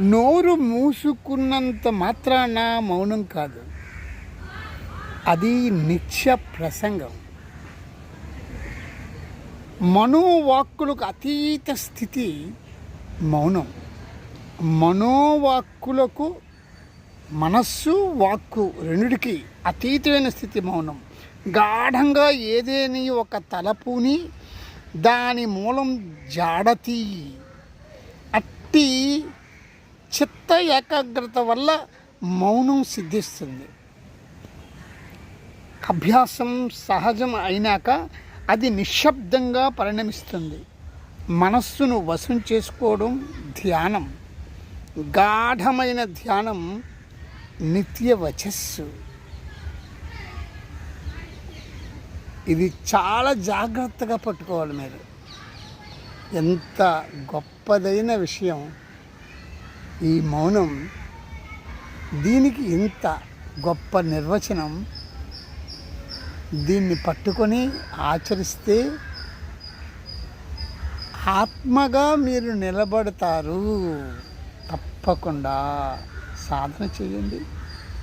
నోరు మూసుకున్నంత మాత్రాన మౌనం కాదు, అది నిత్య ప్రసంగం. మనోవాక్కులకు అతీత స్థితి మౌనం. మనోవాక్కులకు, మనస్సు వాక్కు రెండిటికి అతీతమైన స్థితి మౌనం. గాఢంగా ఏదేని ఒక తలపుని దాని మూలం జాడతీ. అట్టి చిత్త ఏకాగ్రత వల్ల మౌనం సిద్ధిస్తుంది. అభ్యాసం సహజం అయినాక అది నిశ్శబ్దంగా పరిణమిస్తుంది. మనస్సును వశం చేసుకోవడం ధ్యానం. గాఢమైన ధ్యానం నిత్య వచస్సు. ఇది చాలా జాగ్రత్తగా పట్టుకోవాలి మీరు. ఎంత గొప్పదైన విషయం ఈ మౌనం. దీనికి ఇంత గొప్ప నిర్వచనం. దీన్ని పట్టుకొని ఆచరిస్తే ఆత్మగా మీరు నిలబడతారు. తప్పకుండా సాధన చేయండి.